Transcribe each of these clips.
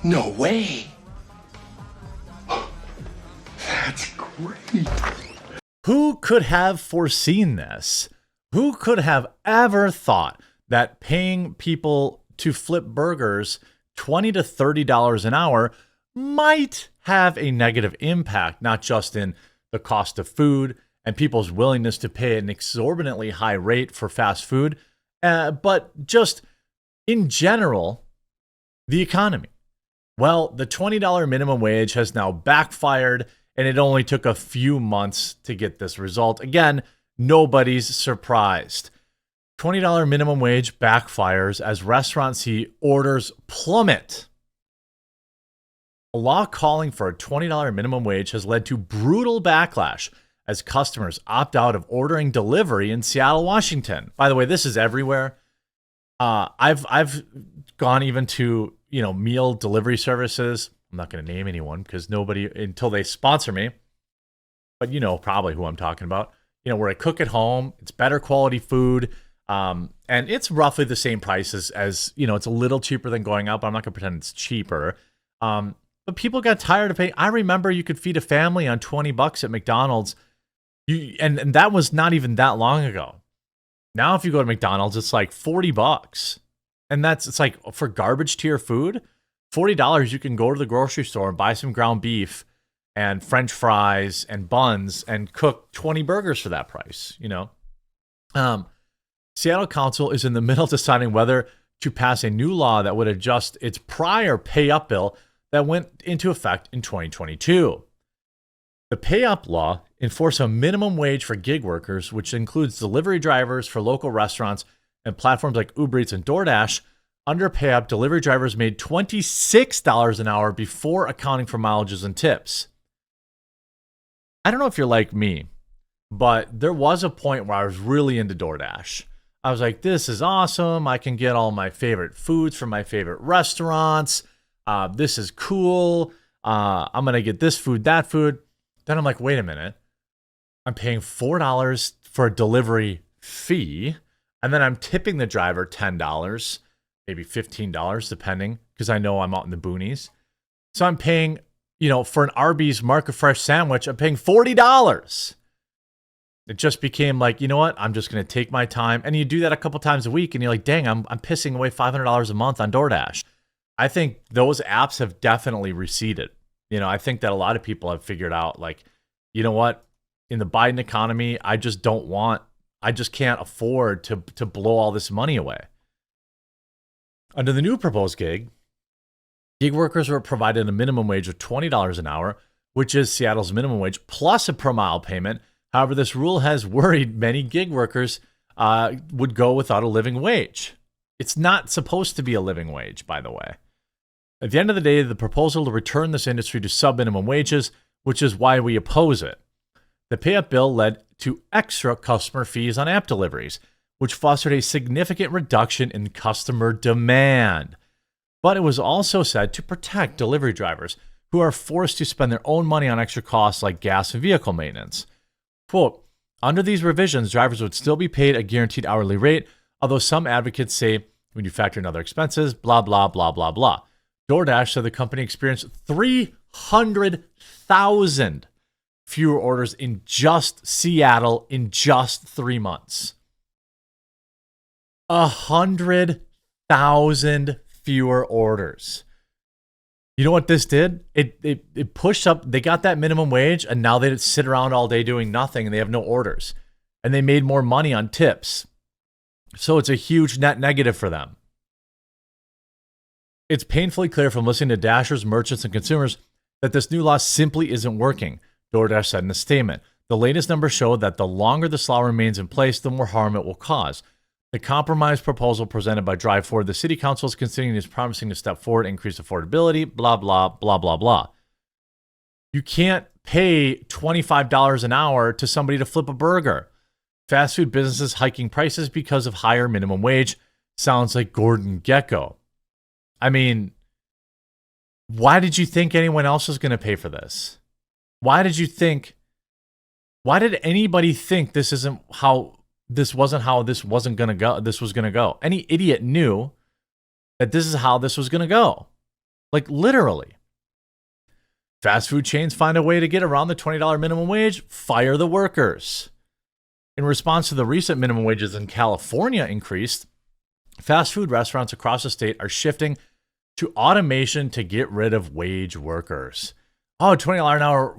No way. That's great. Who could have foreseen this? Who could have ever thought that paying people to flip burgers $20 to $30 an hour might have a negative impact, not just in the cost of food and people's willingness to pay an exorbitantly high rate for fast food, but just in general, the economy. Well, the $20 minimum wage has now backfired, and it only took a few months to get this result. Again, nobody's surprised. $20 minimum wage backfires as restaurants see orders plummet. A law calling for a $20 minimum wage has led to brutal backlash as customers opt out of ordering delivery in Seattle, Washington. By the way, this is everywhere. I've gone even to, meal delivery services. I'm not going to name anyone because nobody, until they sponsor me, but probably who I'm talking about. Where I cook at home, it's better quality food, and it's roughly the same price as it's a little cheaper than going out, but I'm not going to pretend it's cheaper. But people got tired of paying. I remember you could feed a family on $20 at McDonald's, and that was not even that long ago. Now, if you go to McDonald's, it's like $40, and it's like for garbage tier food. $40, you can go to the grocery store and buy some ground beef and French fries and buns and cook 20 burgers for that price. Seattle Council is in the middle of deciding whether to pass a new law that would adjust its prior pay up bill that went into effect in 2022. The pay up law enforces a minimum wage for gig workers, which includes delivery drivers for local restaurants and platforms like Uber Eats and DoorDash. Under pay up, delivery drivers made $26 an hour before accounting for mileages and tips. I don't know if you're like me, but there was a point where I was really into DoorDash. I was like, this is awesome. I can get all my favorite foods from my favorite restaurants. This is cool. I'm going to get this food, that food. Then I'm like, wait a minute. I'm paying $4 for a delivery fee, and then I'm tipping the driver $10, maybe $15, depending, because I know I'm out in the boonies. So I'm paying, for an Arby's Market Fresh sandwich, I'm paying $40. It just became like, you know what? I'm just going to take my time. And you do that a couple times a week, and you're like, dang, I'm pissing away $500 a month on DoorDash. I think those apps have definitely receded. I think that a lot of people have figured out, like, you know what? In the Biden economy, I just can't afford to blow all this money away. Under the new proposed gig workers were provided a minimum wage of $20 an hour, which is Seattle's minimum wage, plus a per mile payment. However, this rule has worried many gig workers would go without a living wage. It's not supposed to be a living wage, by the way. At the end of the day, the proposal to return this industry to sub-minimum wages, which is why we oppose it. The pay-up bill led to extra customer fees on app deliveries, which fostered a significant reduction in customer demand. But it was also said to protect delivery drivers who are forced to spend their own money on extra costs like gas and vehicle maintenance. Quote, under these revisions, drivers would still be paid a guaranteed hourly rate, although some advocates say when you factor in other expenses, blah, blah, blah, blah, blah. DoorDash said the company experienced 300,000 fewer orders in just Seattle in just 3 months. 100,000 fewer orders. You know what this did? It pushed up. They got that minimum wage, and now they sit around all day doing nothing, and they have no orders. And they made more money on tips. So it's a huge net negative for them. It's painfully clear from listening to Dashers, merchants, and consumers that this new law simply isn't working, DoorDash said in a statement. The latest numbers show that the longer this law remains in place, the more harm it will cause. The compromise proposal presented by Drive Forward, the city council is considering is promising to step forward, increase affordability, blah, blah, blah, blah, blah. You can't pay $25 an hour to somebody to flip a burger. Fast food businesses hiking prices because of higher minimum wage. Sounds like Gordon Gekko. I mean, why did you think anyone else was going to pay for this? Why did anybody think this wasn't how this was going to go? Any idiot knew that this is how this was going to go. Like literally. Fast food chains find a way to get around the $20 minimum wage, fire the workers. In response to the recent minimum wages in California increased, fast food restaurants across the state are shifting to automation to get rid of wage workers. Oh, $20 an hour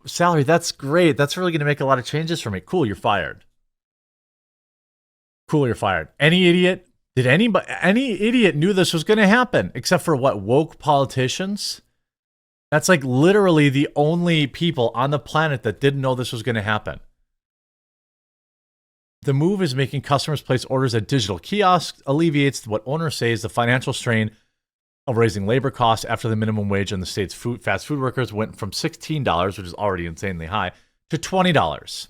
salary, that's great. That's really going to make a lot of changes for me. Cool, you're fired. Cool, you're fired. Any idiot? Any idiot knew this was going to happen, except for what, woke politicians? That's like literally the only people on the planet that didn't know this was going to happen. The move is making customers place orders at digital kiosks, alleviates what owners say is the financial strain of raising labor costs after the minimum wage in the state's fast food workers went from $16, which is already insanely high, to $20.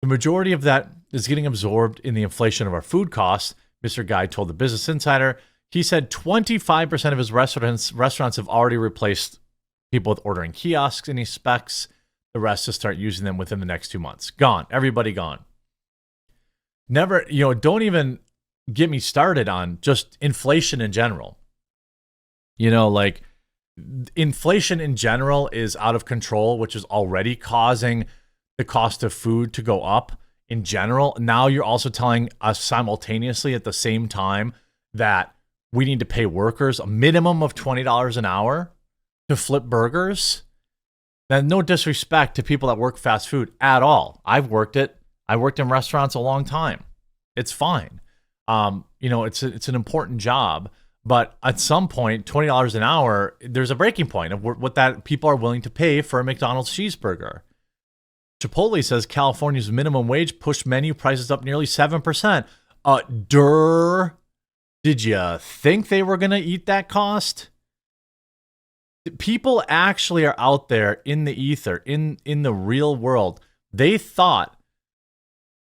The majority of that is getting absorbed in the inflation of our food costs, Mr. Guy told the Business Insider. He said 25% of his restaurants have already replaced people with ordering kiosks, and he expects the rest to start using them within the next 2 months. Gone. Everybody gone. Never, don't even get me started on just inflation in general. Like inflation in general is out of control, which is already causing the cost of food to go up in general. Now you're also telling us simultaneously at the same time that we need to pay workers a minimum of $20 an hour to flip burgers. Then no disrespect to people that work fast food at all. I've worked it. I worked in restaurants a long time. It's fine. It's an important job, but at some point, $20 an hour, there's a breaking point of what that people are willing to pay for a McDonald's cheeseburger. Chipotle says California's minimum wage pushed menu prices up nearly 7%. Did you think they were going to eat that cost? People actually are out there in the ether, in the real world. They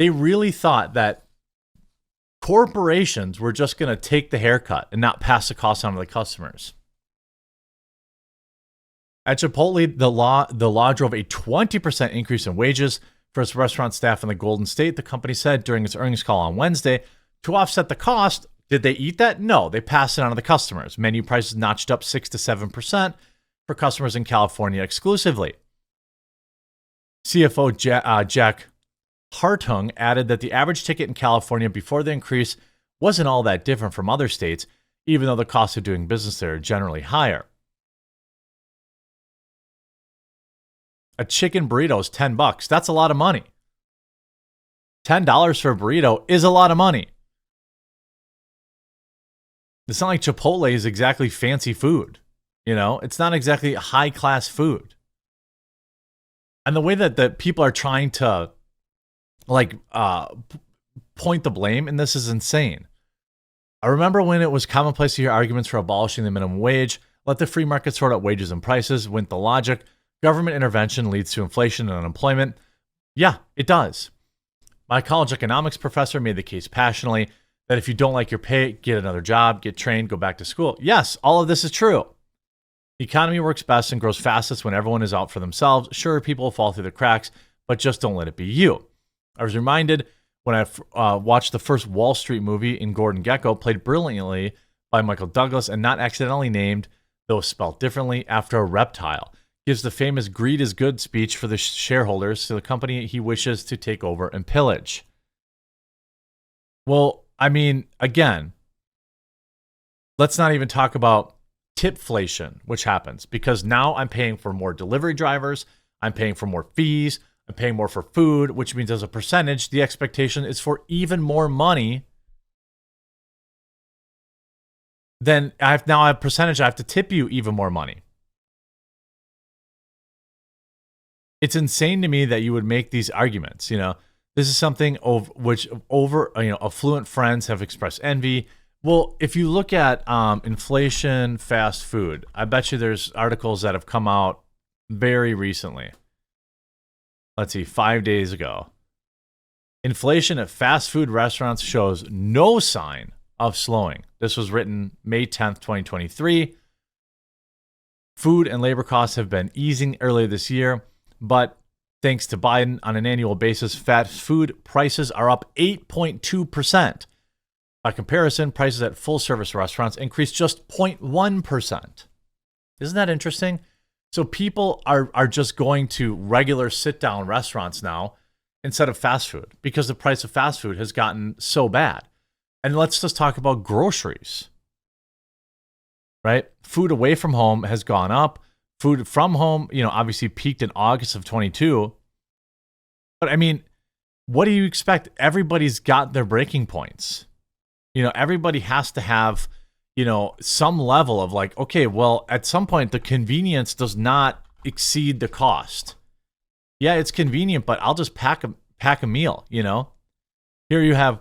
really thought that corporations were just going to take the haircut and not pass the cost on to the customers. At Chipotle, the law drove a 20% increase in wages for its restaurant staff in the Golden State, the company said during its earnings call on Wednesday. To offset the cost, did they eat that? No, they passed it on to the customers. Menu prices notched up 6 to 7% for customers in California exclusively. CFO Jack Hartung added that the average ticket in California before the increase wasn't all that different from other states, even though the cost of doing business there are generally higher. A chicken burrito is $10. That's a lot of money. $10 for a burrito is a lot of money. It's not like Chipotle is exactly fancy food. It's not exactly high-class food. And the way that the people are trying to point the blame in this is insane. I remember when it was commonplace to hear arguments for abolishing the minimum wage, let the free market sort out wages and prices, went the logic. Government intervention leads to inflation and unemployment. Yeah, it does. My college economics professor made the case passionately that if you don't like your pay, get another job, get trained, go back to school. Yes, all of this is true. The economy works best and grows fastest when everyone is out for themselves. Sure, people will fall through the cracks, but just don't let it be you. I was reminded when I watched the first Wall Street movie in Gordon Gekko, played brilliantly by Michael Douglas and not accidentally named, though spelled differently, after a reptile. Gives the famous greed is good speech for the shareholders to the company he wishes to take over and pillage. Well, again, let's not even talk about tipflation, which happens because now I'm paying for more delivery drivers, I'm paying for more fees, I'm paying more for food, which means as a percentage, the expectation is for even more money. Then I have a percentage, I have to tip you even more money. It's insane to me that you would make these arguments. This is something of which affluent friends have expressed envy. Well, if you look at inflation, fast food, I bet you there's articles that have come out very recently. Let's see, 5 days ago. Inflation at fast food restaurants shows no sign of slowing. This was written May 10th, 2023. Food and labor costs have been easing earlier this year, but thanks to Biden, on an annual basis, fast food prices are up 8.2%. By comparison, prices at full-service restaurants increased just 0.1%. Isn't that interesting? So people are just going to regular sit-down restaurants now instead of fast food because the price of fast food has gotten so bad. And let's just talk about groceries, right? Food away from home has gone up. Food from home, obviously peaked in August of 22. But I mean, what do you expect? Everybody's got their breaking points. Everybody has to have, some level of like, okay, well, at some point, the convenience does not exceed the cost. Yeah, it's convenient, but I'll just pack a meal, Here you have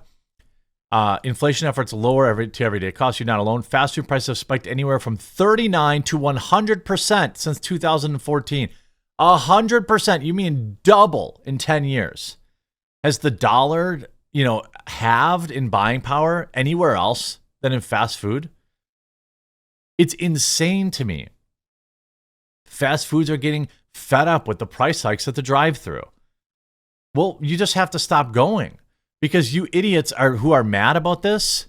inflation efforts lower everyday costs. You're not alone. Fast food prices have spiked anywhere from 39 to 100% since 2014. 100%, you mean double in 10 years. Has the dollar, halved in buying power anywhere else than in fast food? It's insane to me. Fast foods are getting fed up with the price hikes at the drive-thru. Well, you just have to stop going because you idiots who are mad about this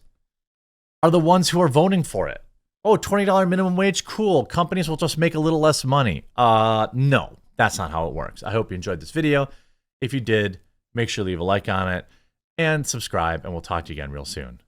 are the ones who are voting for it. Oh, $20 minimum wage, cool. Companies will just make a little less money. No, that's not how it works. I hope you enjoyed this video. If you did, make sure to leave a like on it and subscribe, and we'll talk to you again real soon.